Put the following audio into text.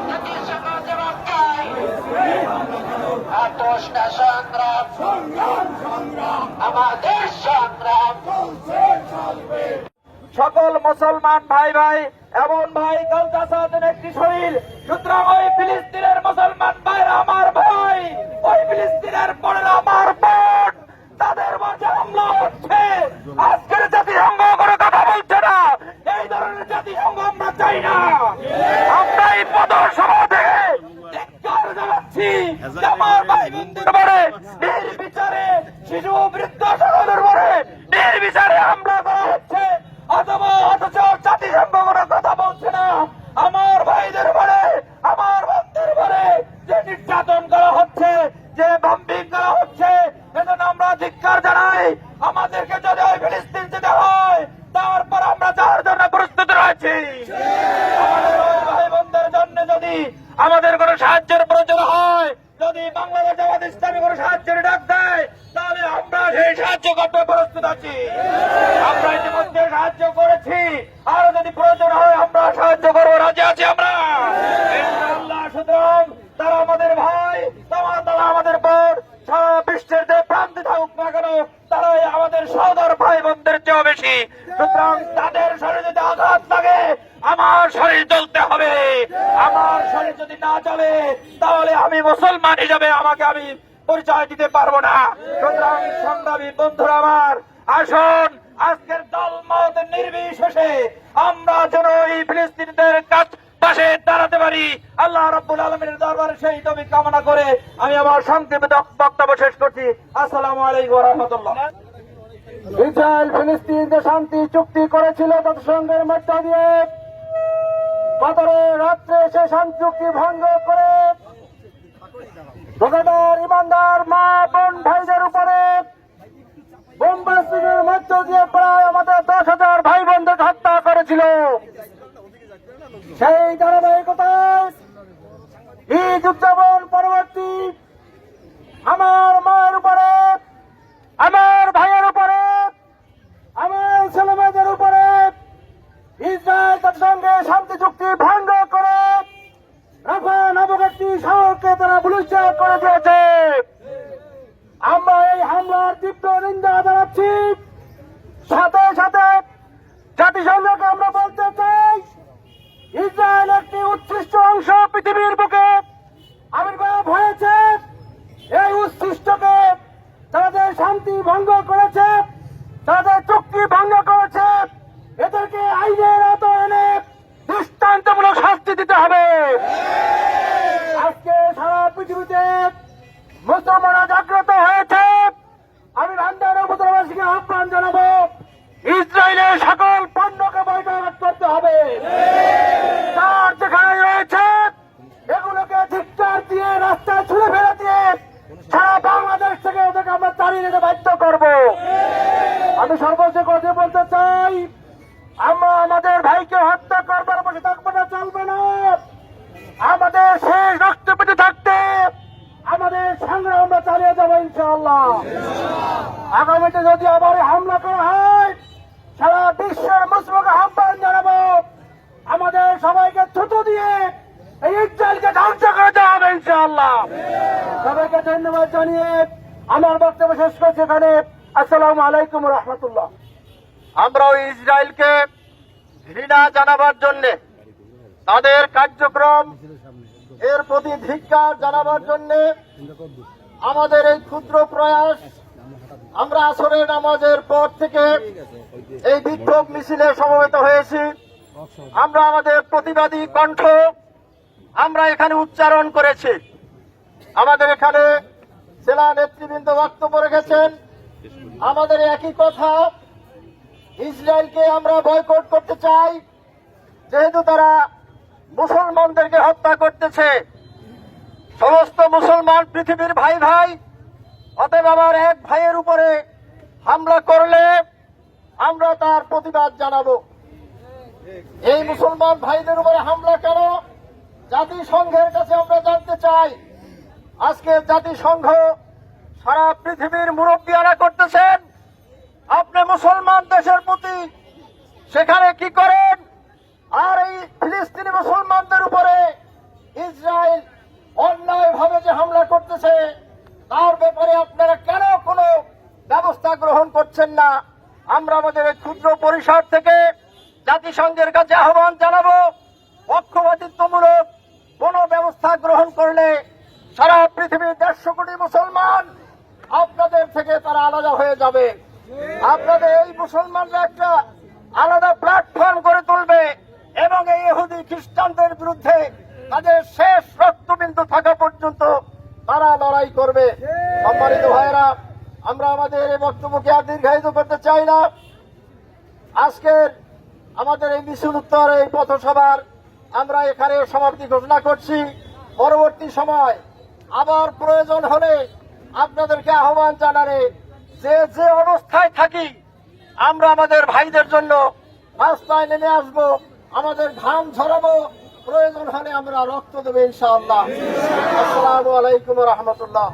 জাতিসংঘের রক্ষায় আতশটা সংগ্রাম, আমাদের সংগ্রাম। সকল মুসলমান ভাই ভাই এমন ভাই কালকা সাদের একটি শরীর, সুতরাং ওই ফিলিস্তিনের মুসলমান ভাইরা আমার ভাই, ওই ফিলিস্তিনের বোনেরা আমার বোন, তাদের মাঝে হামলা হচ্ছে। আজকের জাতিসংঘ কোনো কথা বলছে না, এই ধরনের জাতিসংঘ আমরা চাই না। আমরা এই পদসভা থেকে ধিক্কার জানাচ্ছি যে আমার ভাই বোনদের উপরে নির্বিচারে, শিশু বৃদ্ধ সকলের উপরে নির্বিচারে হামলা করা হচ্ছে, অথচ জাতিসংঘ কোনো কথা বলছে না। আমার ভাইদের উপরে, আমার বোনদের উপরে যে নির্যাতন করা হচ্ছে, যে বম্বিং করা হচ্ছে, এজন্য আমরা ধিক্কার জানাই। আমাদেরকে যদি ওই ফিলিস্তিন যেতে হয়, তারপর আমরা যাওয়ার জন্য প্রস্তুত রয়েছি। আমাদের ওই ভাই বোনদের জন্য যদি আমাদের কোনো সাহায্যের প্রয়োজন হয়, যদি বাংলাদেশ জামাত ইসলামী কোনো সাহায্যের ডাক দেয়, তাহলে আমরা সেই সাহায্য করতে প্রস্তুত আছি। আমরা ইতিমধ্যে সাহায্য করেছি, আরো যদি প্রয়োজন হয় আমরা সাহায্য করবো, রাজি আছি আমরা ইনশাআল্লাহ। সুতরাং তারা আমাদের ভাই, তারা আমাদের বোন, সারা বিশ্বের যে প্রান্তে থাকুক না কেন, তারাই আমাদের সহোদর ভাই বোনদের চেয়েও বেশি। সুতরাং তাদের শরীরে যদি আঘাত লাগে, আমার শরীর চলতে হবে। আমার শরীর যদি না চলে, তাহলে আমি মুসলমান হিসাবে আমাকে আমি পরিচয় দিতে পারবো না। সুতরাং সংগ্রামী বন্ধুরা আমার, আসুন আজকের দলমত নির্বিশেষে আমরা যেন এই ফিলিস্তিনিদের পাশে দাঁড়াতে পারি। আল্লাহ রাব্বুল আলামিনের দরবারে সেই তৌফিক কামনা করে আমি আমার সংক্ষিপ্ত বক্তব্য শেষ করছি। আসসালামু আলাইকুম ওয়া রাহমাতুল্লাহ। ইসরায়েল ফিলিস্তিন যে শান্তি চুক্তি করেছিল জাতিসংঘের মধ্য দিয়ে, কদরের রাত্রে সে শান্তি চুক্তি ভঙ্গ করে রোজাদার ইমানদার মা বোন ভাইদের উপরে বোমবাস্টিংয়ের মধ্য দিয়ে প্রায় আমাদের 10,000 ভাই বোনদের হত্যা করেছিল। সেই ধারাবাহিকতায় ঈদ উদযাপন পরবর্তী আমার মায়ের উপরে, আমার ভাইয়ের উপরে, আমার ছেলে মেয়েদের উপরে ইসরায়েল জাতিসংঘের শান্তি চুক্তি ভঙ্গ করে রাফা নামক একটি শহরকে তারা ভূমিসাৎ করে দিয়েছে। আমরা এই হামলার তীব্র নিন্দা জানাচ্ছি। সাথে সাথে জাতিসংঘকে আমরা বলতে চাই, ইসরায়েল একটি উৎকৃষ্ট অংশ পৃথিবীর বুকে আবির্ভাব হয়েছে। এই উৎকৃষ্টকে তাদের শান্তি ভঙ্গ করেছে, তাদের চুক্তি ভঙ্গ করেছে, এদেরকে আইনের আওতায় এনে দৃষ্টান্তমূলক শাস্তি দিতে হবে। আজকে সারা পৃথিবীতে মুসলমানরা জাগ্রত হয়েছে। আমি লন্ডন উপত্যকাবাসীকে আহ্বান জানাবো, ইসরায়েলের সকল পণ্যকে বয়কট করতে হবে। তার যেখানে রয়েছে এগুলোকে ধিক্কার দিয়ে রাস্তায় ছুঁড়ে ফেলে দিয়ে সারা বাংলাদেশ থেকে ওদেরকে আমরা তাড়িয়ে দিতে বাধ্য করব। আমি সর্বোচ্চ কথা বলতে চাই, আমরা আমাদের ভাইকে হত্যা করবার বসে থাকবো না, চলবে না। আমাদের শেষ রক্ত পেতে থাকতে আমাদের সংগ্রাম আমরা চালিয়ে যাবো ইনশাআল্লাহ। আগামীতে যদি আবার হামলা করা হয়, সারা বিশ্বের মুসলিমকে আহ্বান জানাবো, আমাদের সবাইকে থুতু দিয়ে এই ইসরায়েলকে ধ্বংস করে দেওয়া হবে ইনশাআল্লাহ। সবাইকে ধন্যবাদ জানিয়ে আমার বক্তব্য শেষ করছি এখানে। আসসালামু আলাইকুম ওয়া রাহমাতুল্লাহ। আমরাও ইসরায়েলকে ঘৃণা জানাবার জন্য, তাদের কার্যক্রম এর প্রতি ধিক্কার জানাবার জন্য আমাদের এই ক্ষুদ্র প্রয়াস, আমরা আসরের নামাজের পর থেকে এই বিক্ষোভ মিছিলে সমবেত হয়েছি। আমরা আমাদের প্রতিবাদী কণ্ঠ আমরা এখানে উচ্চারণ করেছি। আমাদের এখানে জেলা নেতৃবৃন্দ বক্তব্য রেখেছেন। আমাদের একই কথা, ইসরায়েলকে আমরা বয়কট করতে চাই, যেহেতু তারা মুসলমানদেরকে হত্যা করতেছে। সমস্ত মুসলমান পৃথিবীর ভাই ভাই, অতএব আমার এক ভাইয়ের উপরে হামলা করলে আমরা তার প্রতিবাদ জানাবো। এই মুসলমান ভাইদের উপরে হামলা কেন, জাতিসংঘের কাছে আমরা জানতে চাই। আজকে জাতিসংঘ সারা পৃথিবীর মুরব্বীরা করতেছেন, আপনি মুসলমান দেশের প্রতি সেখানে কি করেন? আর এই ফিলিস্তিনি মুসলমানদের উপরে ইসরায়েল অন্যায়ভাবে যে হামলা করতেছে তার ব্যাপারে আপনারা কেন কোনো ব্যবস্থা গ্রহণ করছেন না? আমরা আমাদের এই ক্ষুদ্র পরিসর থেকে জাতিসংঘের কাছে আহ্বান জানাবো, পক্ষপাতিত্বমূলক কোন ব্যবস্থা গ্রহণ করলে সারা পৃথিবীর 150 কোটি মুসলমান আপনাদের থেকে তারা আলাদা হয়ে যাবে। আপনাদের এই মুসলমানরা একটা আলাদা প্ল্যাটফর্ম করে তুলবে এবং এই ইহুদি খ্রিস্টানদের বিরুদ্ধে তাদের শেষ রক্তবিন্দু থাকা পর্যন্ত তারা লড়াই করবে। সম্মানিত ভাইয়েরা, আমরা আমাদের এই বক্তব্যকে আর দীর্ঘায়িত করতে চাই না। আজকের আমাদের এই মিছিল উত্তর এই পথসভার আমরা এখানে সমাপ্তি ঘোষণা করছি। পরবর্তী সময় আবার প্রয়োজন হলে আপনাদেরকে আহ্বান জানালে যে অবস্থায় থাকি আমরা আমাদের ভাইদের জন্য রাস্তায় নেমে আসব, আমাদের ঘাম ঝরাবো, প্রয়োজন হলে আমরা রক্ত দেবো ইনশাআল্লাহ। আসসালামু আলাইকুম ওয়া রাহমাতুল্লাহ।